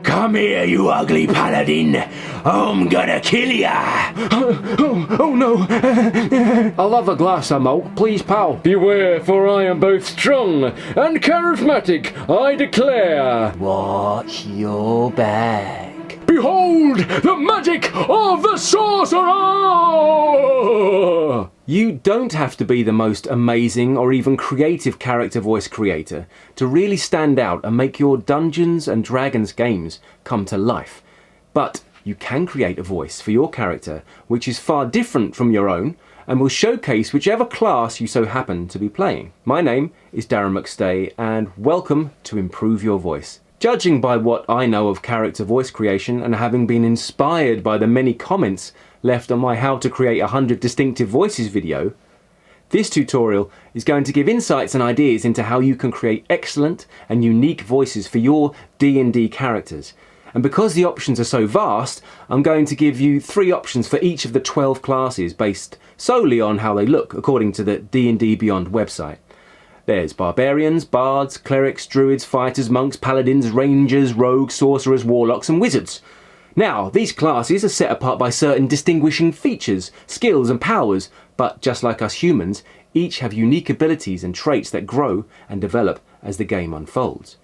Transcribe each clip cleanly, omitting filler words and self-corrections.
Come here, you ugly paladin. I'm gonna kill ya. Oh no. I'll have a glass of malt, please, pal. Beware, for I am both strong and charismatic, I declare. Watch your back. Behold the magic of the Sorcerer! You don't have to be the most amazing or even creative character voice creator to really stand out and make your Dungeons and Dragons games come to life. But you can create a voice for your character which is far different from your own and will showcase whichever class you so happen to be playing. My name is Darren McStay and welcome to Improve Your Voice. Judging by what I know of character voice creation and having been inspired by the many comments left on my How to Create 100 Distinctive Voices video, this tutorial is going to give insights and ideas into how you can create excellent and unique voices for your D&D characters. And because the options are so vast, I'm going to give you 3 options for each of the 12 classes based solely on how they look according to the D&D Beyond website. There's Barbarians, Bards, Clerics, Druids, Fighters, Monks, Paladins, Rangers, Rogues, Sorcerers, Warlocks and Wizards. Now, these classes are set apart by certain distinguishing features, skills and powers, but just like us humans, each have unique abilities and traits that grow and develop as the game unfolds.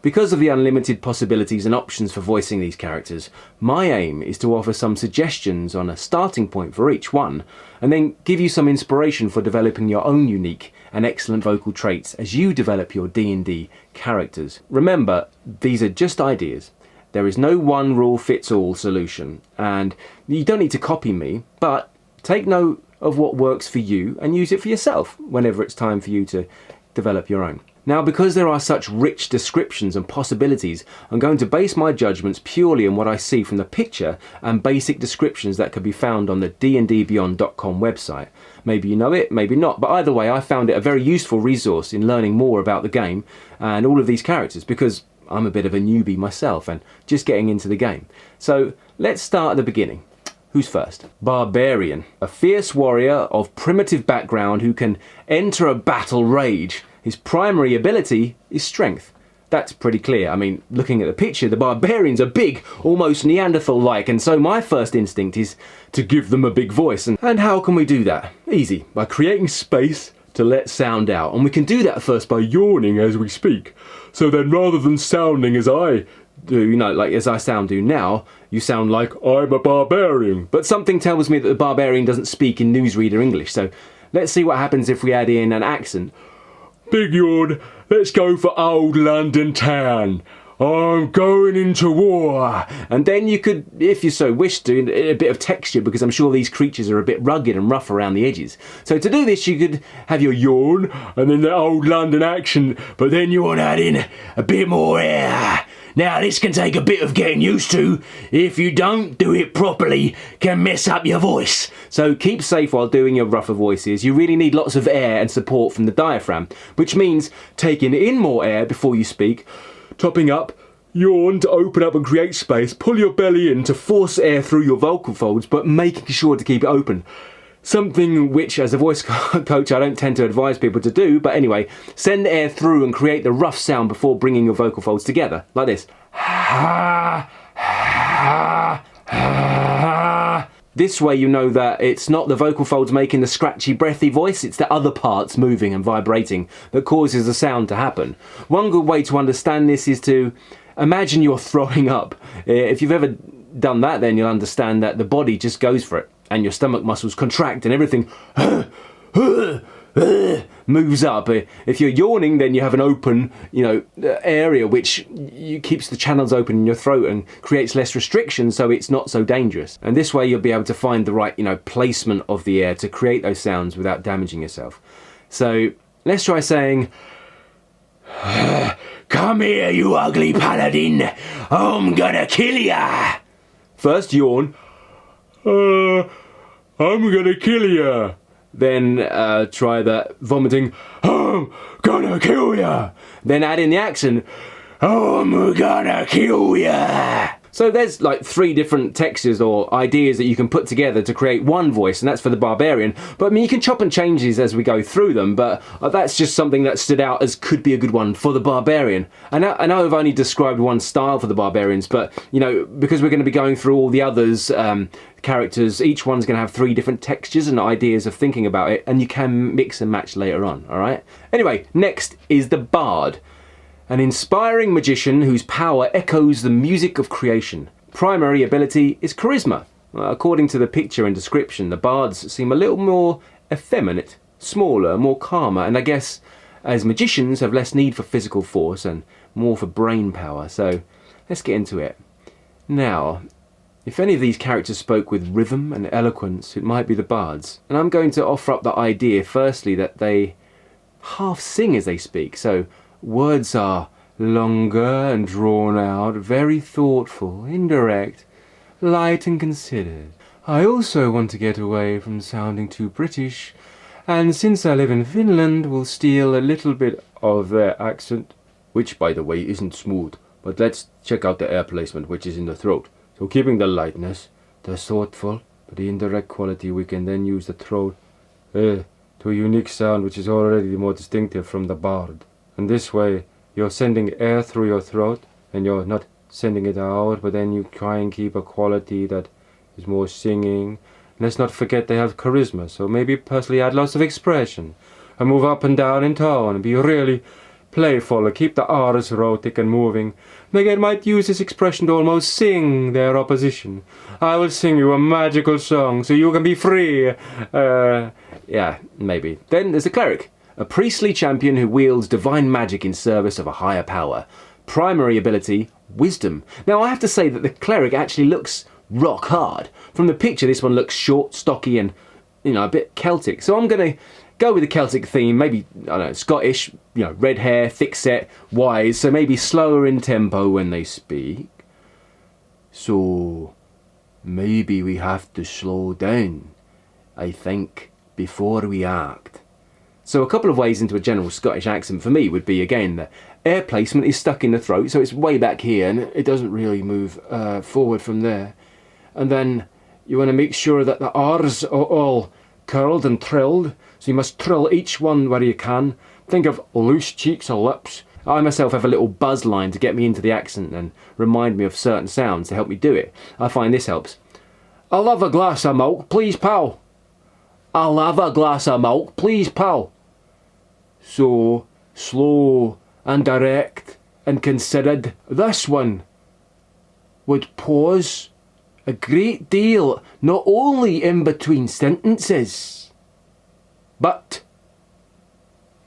Because of the unlimited possibilities and options for voicing these characters, my aim is to offer some suggestions on a starting point for each one, and then give you some inspiration for developing your own unique and excellent vocal traits as you develop your D&D characters. Remember, these are just ideas. There is no one rule fits all solution, and you don't need to copy me, but take note of what works for you and use it for yourself whenever it's time for you to develop your own. Now, because there are such rich descriptions and possibilities, I'm going to base my judgments purely on what I see from the picture and basic descriptions that can be found on the dndbeyond.com website. Maybe you know it, maybe not, but either way I found it a very useful resource in learning more about the game and all of these characters because I'm a bit of a newbie myself and just getting into the game. So let's start at the beginning. Who's first? Barbarian, a fierce warrior of primitive background who can enter a battle rage. His primary ability is strength. That's pretty clear. I mean, looking at the picture, the barbarians are big, almost Neanderthal-like, and so my first instinct is to give them a big voice. And how can we do that? Easy, by creating space to let sound out. And we can do that first by yawning as we speak. So then rather than sounding as I do, like as I do now, you sound like I'm a barbarian. But something tells me that the barbarian doesn't speak in newsreader English, so let's see what happens if we add in an accent. Big yawn, let's go for old London town. I'm going into war. And then you could, if you so wish to, a bit of texture because I'm sure these creatures are a bit rugged and rough around the edges. So to do this you could have your yawn and then the old London accent, but then you want to add in a bit more air. Now this can take a bit of getting used to. If you don't do it properly, can mess up your voice. So keep safe while doing your rougher voices. You really need lots of air and support from the diaphragm, which means taking in more air before you speak, topping up, yawn to open up and create space, pull your belly in to force air through your vocal folds, but making sure to keep it open. Something which, as a voice coach, I don't tend to advise people to do, but anyway, send air through and create the rough sound before bringing your vocal folds together, like this. This way you know that it's not the vocal folds making the scratchy, breathy voice, it's the other parts moving and vibrating that causes the sound to happen. One good way to understand this is to imagine you're throwing up. If you've ever done that, then you'll understand that the body just goes for it. And your stomach muscles contract and everything moves up. If you're yawning, then you have an open, area which keeps the channels open in your throat and creates less restriction, so it's not so dangerous. And this way you'll be able to find the right, placement of the air to create those sounds without damaging yourself. So let's try saying, "Come here, you ugly paladin. I'm gonna kill ya." First yawn. I'm gonna kill ya. Then try that vomiting. I'm gonna kill ya. Then add in the accent. I'm gonna kill ya. So there's like 3 different textures or ideas that you can put together to create one voice, and that's for the Barbarian. But I mean, you can chop and change these as we go through them, but that's just something that stood out as could be a good one for the Barbarian. I know I've only described one style for the Barbarians, but you know, because we're going to be going through all the others, characters, each one's going to have 3 different textures and ideas of thinking about it, and you can mix and match later on, alright? Anyway, next is the Bard. An inspiring magician whose power echoes the music of creation. Primary ability is charisma. According to the picture and description, the bards seem a little more effeminate, smaller, more calmer, and I guess as magicians have less need for physical force and more for brain power. So let's get into it. Now, if any of these characters spoke with rhythm and eloquence, it might be the bards. And I'm going to offer up the idea, firstly, that they half sing as they speak. So words are longer and drawn out, very thoughtful, indirect, light and considered. I also want to get away from sounding too British, and since I live in Finland, will steal a little bit of their accent, which, by the way, isn't smooth. But let's check out the air placement, which is in the throat. So keeping the lightness, the thoughtful, but the indirect quality, we can then use the throat to a unique sound, which is already more distinctive from the bard. And this way, you're sending air through your throat, and you're not sending it out, but then you try and keep a quality that is more singing. Let's not forget they have charisma, so maybe personally add lots of expression, and move up and down in tone, and be really playful, and keep the R's erotic and moving. And again, might use this expression to almost sing their opposition. I will sing you a magical song, so you can be free. Yeah, maybe. Then there's the cleric. A priestly champion who wields divine magic in service of a higher power. Primary ability, wisdom. Now I have to say that the cleric actually looks rock hard. From the picture, this one looks short, stocky, and, you know, a bit Celtic. So I'm going to go with the Celtic theme, maybe, I don't know, Scottish, you know, red hair, thick set, wise, so maybe slower in tempo when they speak. So maybe we have to slow down, I think, before we act. So a couple of ways into a general Scottish accent for me would be, again, the air placement is stuck in the throat, so it's way back here, and it doesn't really move forward from there. And then you want to make sure that the R's are all curled and trilled, so you must trill each one where you can. Think of loose cheeks or lips. I myself have a little buzz line to get me into the accent and remind me of certain sounds to help me do it. I find this helps. I'll have a glass of milk, please, pal. I'll have a glass of milk, please, pal. So slow and direct and considered. This one would pause a great deal, not only in between sentences, but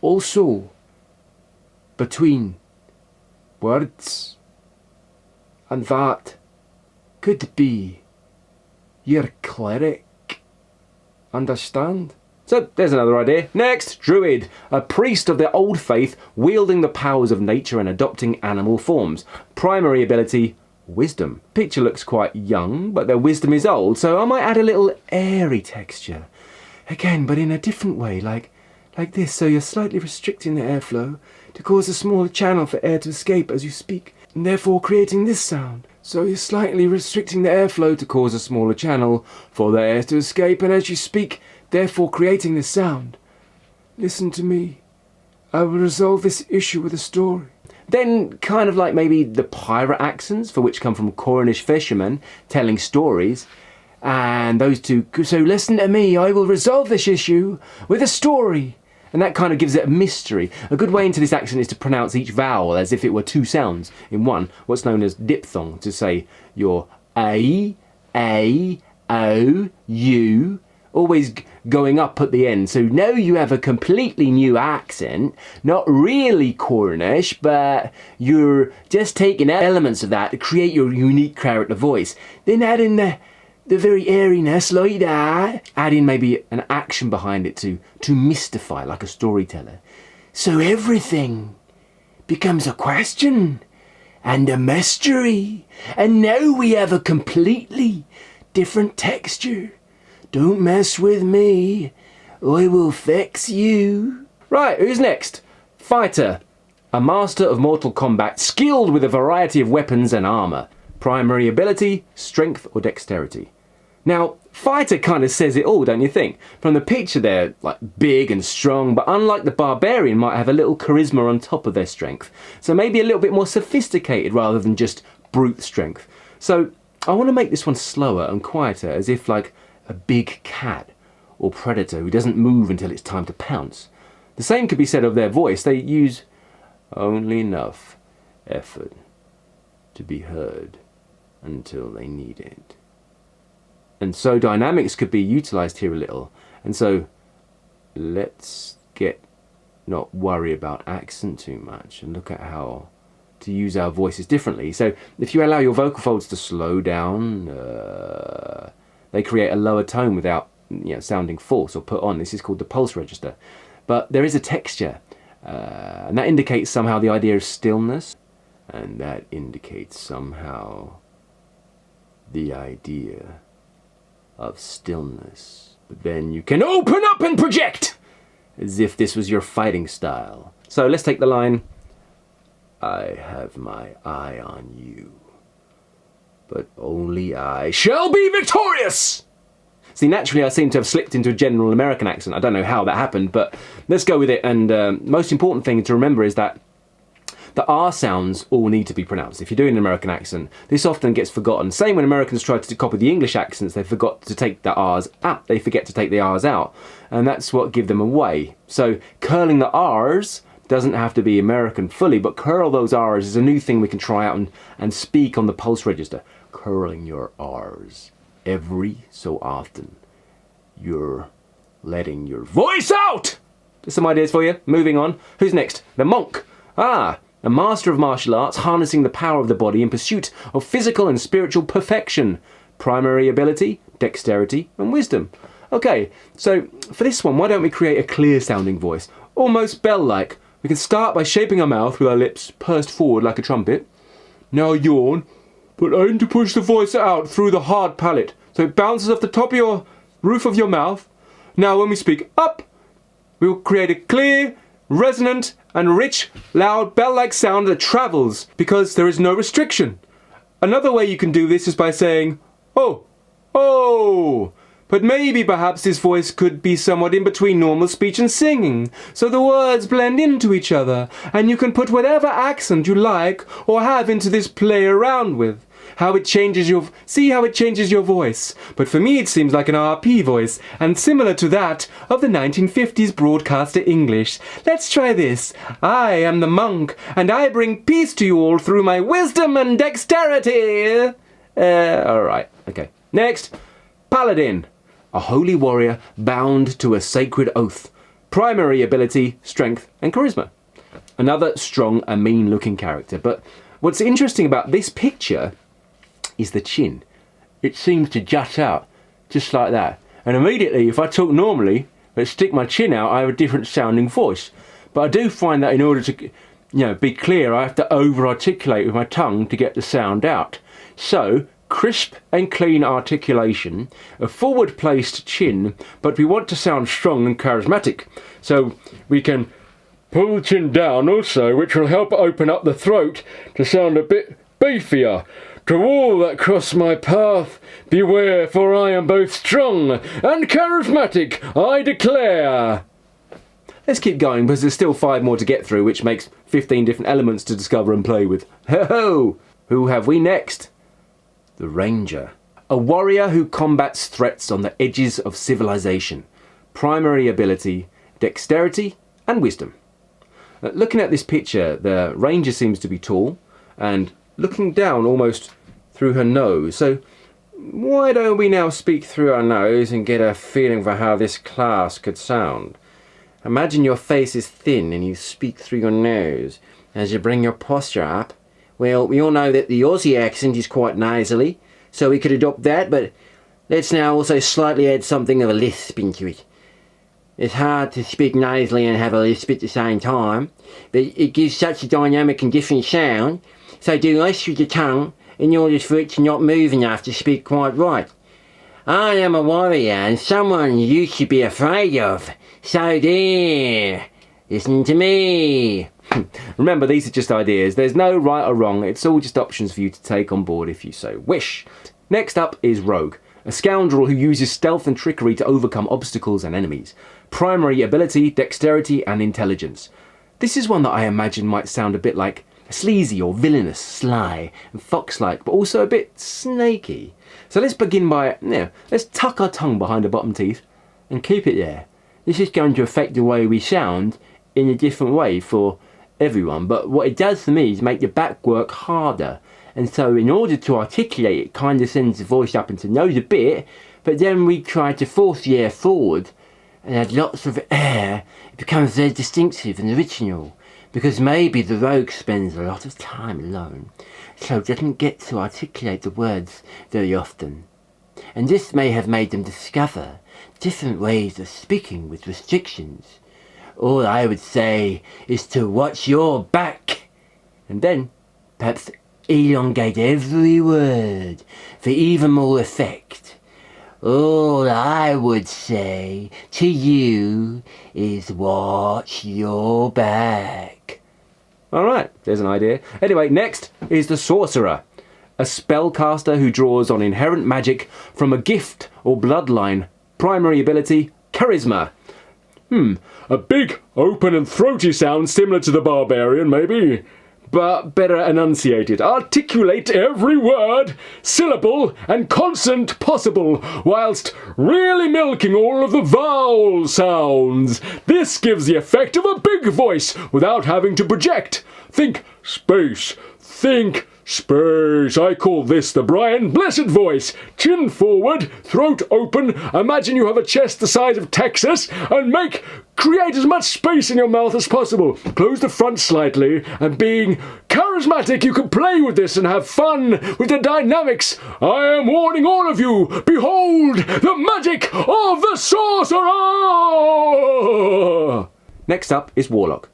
also between words. And that could be your cleric. Understand? So there's another idea. Next, Druid, a priest of the old faith wielding the powers of nature and adopting animal forms. Primary ability, wisdom. Picture looks quite young, but their wisdom is old, so I might add a little airy texture. Again, but in a different way, like this, so you're slightly restricting the airflow to cause a smaller channel for air to escape as you speak, and therefore creating this sound. So you're slightly restricting the airflow to cause a smaller channel for the air to escape, and as you speak, therefore creating this sound. Listen to me. I will resolve this issue with a story. Then kind of like maybe the pirate accents, for which come from Cornish fishermen telling stories. And those two, so listen to me, I will resolve this issue with a story. And that kind of gives it a mystery. A good way into this accent is to pronounce each vowel as if it were 2 sounds in one, what's known as diphthong, to say your A, O, U, always going up at the end. So now you have a completely new accent, not really Cornish, but you're just taking elements of that to create your unique character voice. Then add in the very airiness like that. Add in maybe an action behind it to mystify, like a storyteller. So everything becomes a question and a mystery. And now we have a completely different texture. Don't mess with me. I will fix you. Right, who's next? Fighter. A master of Mortal Kombat, skilled with a variety of weapons and armour. Primary ability, strength or dexterity. Now, fighter kind of says it all, don't you think? From the picture they're like big and strong, but unlike the barbarian might have a little charisma on top of their strength. So maybe a little bit more sophisticated rather than just brute strength. So I want to make this one slower and quieter, as if like a big cat or predator who doesn't move until it's time to pounce. The same could be said of their voice. They use only enough effort to be heard until they need it. And so dynamics could be utilised here a little. And so let's not worry about accent too much and look at how to use our voices differently. So if you allow your vocal folds to slow down, they create a lower tone without sounding false or put on. This is called the pulse register. But there is a texture, and that indicates somehow the idea of stillness, and that indicates somehow the idea of stillness. But then you can open up and project as if this was your fighting style. So let's take the line, I have my eye on you, but only I shall be victorious. See, naturally I seem to have slipped into a general American accent. I don't know how that happened, but let's go with it. And most important thing to remember is that the R sounds all need to be pronounced. If you're doing an American accent, this often gets forgotten. Same when Americans try to copy the English accents, they forgot to take the R's out. They forget to take the R's out. And that's what gives them away. So curling the R's doesn't have to be American fully, but curl those R's is a new thing we can try out and speak on the pulse register. Curling your R's. Every so often, you're letting your voice out! There's some ideas for you. Moving on. Who's next? The monk. A master of martial arts, harnessing the power of the body in pursuit of physical and spiritual perfection. Primary ability, dexterity, and wisdom. Okay, so for this one, why don't we create a clear sounding voice? Almost bell-like. We can start by shaping our mouth with our lips pursed forward like a trumpet. Now yawn, but aim to push the voice out through the hard palate, so it bounces off the top of your roof of your mouth. Now when we speak up, we will create a clear, resonant, and rich, loud, bell-like sound that travels, because there is no restriction. Another way you can do this is by saying, oh, oh. But maybe perhaps this voice could be somewhat in between normal speech and singing, so the words blend into each other, and you can put whatever accent you like or have into this play around with. See how it changes your voice. But for me it seems like an RP voice, and similar to that of the 1950s broadcaster English. Let's try this. I am the monk, and I bring peace to you all through my wisdom and dexterity. Alright, okay. Next, Paladin. A holy warrior bound to a sacred oath. Primary ability, strength, and charisma. Another strong and mean-looking character. But what's interesting about this picture is the chin. It seems to jut out, just like that. And immediately, if I talk normally, but stick my chin out, I have a different sounding voice. But I do find that in order to be clear, I have to over-articulate with my tongue to get the sound out. So, crisp and clean articulation, a forward-placed chin, but we want to sound strong and charismatic. So we can pull the chin down also, which will help open up the throat to sound a bit beefier. To all that cross my path, beware, for I am both strong and charismatic, I declare. Let's keep going, because there's still 5 more to get through, which makes 15 different elements to discover and play with. Ho-ho! Who have we next? The Ranger. A warrior who combats threats on the edges of civilization. Primary ability, dexterity, and wisdom. Looking at this picture, the Ranger seems to be tall, and looking down almost through her nose. So why don't we now speak through our nose and get a feeling for how this class could sound? Imagine your face is thin and you speak through your nose as you bring your posture up. Well, we all know that the Aussie accent is quite nasally, so we could adopt that, but let's now also slightly add something of a lisp into it. It's hard to speak nasally and have a lisp at the same time, but it gives such a dynamic and different sound, so do less with the tongue in order for it to not move enough to speak quite right. I am a warrior and someone you should be afraid of, so there, listen to me. Remember, these are just ideas. There's no right or wrong. It's all just options for you to take on board if you so wish. Next up is Rogue, a scoundrel who uses stealth and trickery to overcome obstacles and enemies. Primary ability, dexterity and intelligence. This is one that I imagine might sound a bit like sleazy or villainous, sly and fox-like, but also a bit snaky. So let's begin by, let's tuck our tongue behind the bottom teeth and keep it there. This is going to affect the way we sound in a different way for everyone, but what it does for me is make the back work harder. And so in order to articulate it, kind of sends the voice up into nose a bit, but then we try to force the air forward and add lots of air. It becomes very distinctive and original, because maybe the rogue spends a lot of time alone, so doesn't get to articulate the words very often. And this may have made them discover different ways of speaking with restrictions. All I would say is to watch your back, and then perhaps elongate every word for even more effect. All I would say to you is watch your back. Alright, there's an idea. Anyway, next is the Sorcerer, a spellcaster who draws on inherent magic from a gift or bloodline. Primary ability, charisma. A big, open and throaty sound similar to the Barbarian, maybe, but better enunciated. Articulate every word, syllable and consonant possible, whilst really milking all of the vowel sounds. This gives the effect of a big voice without having to project. Think space. Think space. I call this the Brian Blessed voice. Chin forward, throat open. Imagine you have a chest the size of Texas and create as much space in your mouth as possible. Close the front slightly, and being charismatic, you can play with this and have fun with the dynamics. I am warning all of you, behold the magic of the Sorcerer! Next up is Warlock,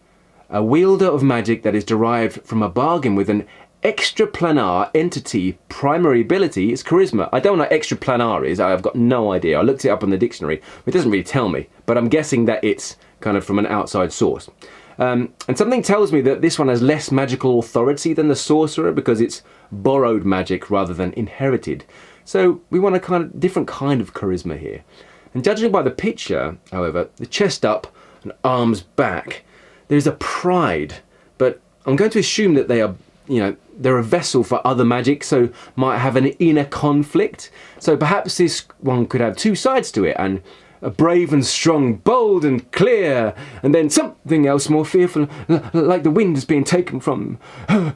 a wielder of magic that is derived from a bargain with an extraplanar entity. Primary ability is charisma. I don't know what extraplanar is. I've got no idea. I looked it up in the dictionary. It doesn't really tell me, but I'm guessing that it's kind of from an outside source. And something tells me that this one has less magical authority than the Sorcerer because it's borrowed magic rather than inherited. So we want a kind of different kind of charisma here. And judging by the picture, however, the chest up and arms back, there's a pride, but I'm going to assume that they are, they're a vessel for other magic, so might have an inner conflict. So perhaps this one could have two sides to it, and a brave and strong, bold and clear, and then something else more fearful, like the wind is being taken from them.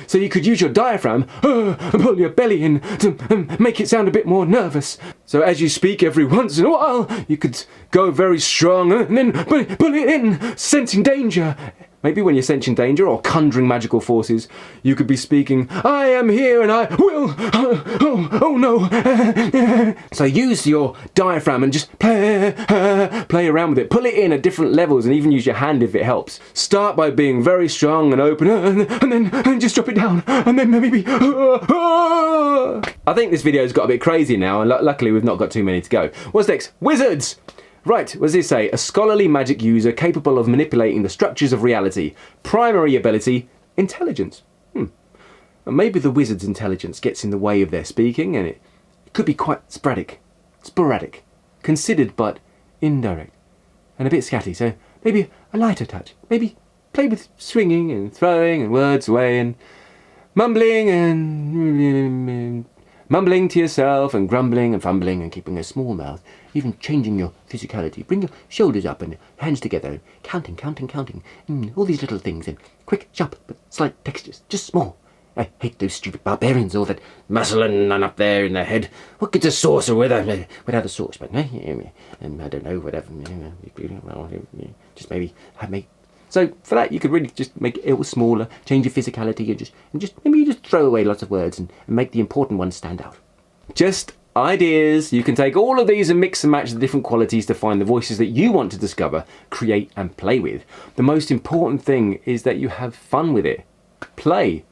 So you could use your diaphragm and pull your belly in to make it sound a bit more nervous. So as you speak every once in a while, you could go very strong and then pull it in, sensing danger. Maybe when you're sensing danger or conjuring magical forces, you could be speaking, I am here and I will, oh no. So use your diaphragm and just play around with it. Pull it in at different levels and even use your hand if it helps. Start by being very strong and open and then just drop it down and then maybe. I think this video's got a bit crazy now, and luckily we've not got too many to go. What's next? Wizards! Right, what does it say? A scholarly magic user capable of manipulating the structures of reality. Primary ability, intelligence. And maybe the wizard's intelligence gets in the way of their speaking, and it could be quite sporadic, considered but indirect, and a bit scatty, so maybe a lighter touch. Maybe play with swinging and throwing and words away and mumbling to yourself and grumbling and fumbling and keeping a small mouth, even changing your physicality. Bring your shoulders up and hands together, counting. All these little things in quick, sharp, but slight textures, just small. I hate those stupid barbarians, all that muscle and up there in their head. What could a sorcerer without a source? But I don't know, whatever. Just maybe make. So for that, you could really just make it all smaller, change your physicality, and just maybe throw away lots of words and make the important ones stand out. Just ideas. You can take all of these and mix and match the different qualities to find the voices that you want to discover, create and play with. The most important thing is that you have fun with it. Play.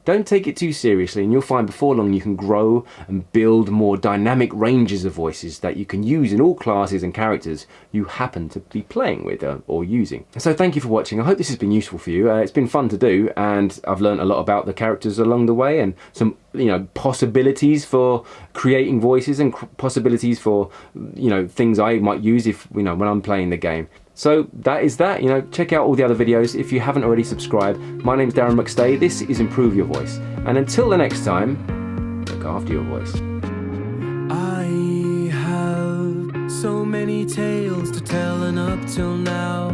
Don't take it too seriously, and you'll find before long you can grow and build more dynamic ranges of voices that you can use in all classes and characters you happen to be playing with or using. So thank you for watching. I hope this has been useful for you. It's been fun to do, and I've learned a lot about the characters along the way, and some possibilities for creating voices, and possibilities for things I might use if when I'm playing the game. So that is that. Check out all the other videos if you haven't already subscribed. My name's Darren McStay. This is Improve Your Voice. And until the next time, look after your voice. I have so many tales to tell, and up till now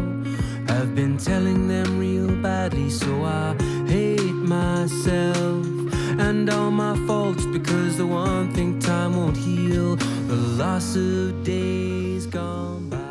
I've been telling them real badly, so I hate myself and all my faults, because the one thing time won't heal, the loss of days gone by.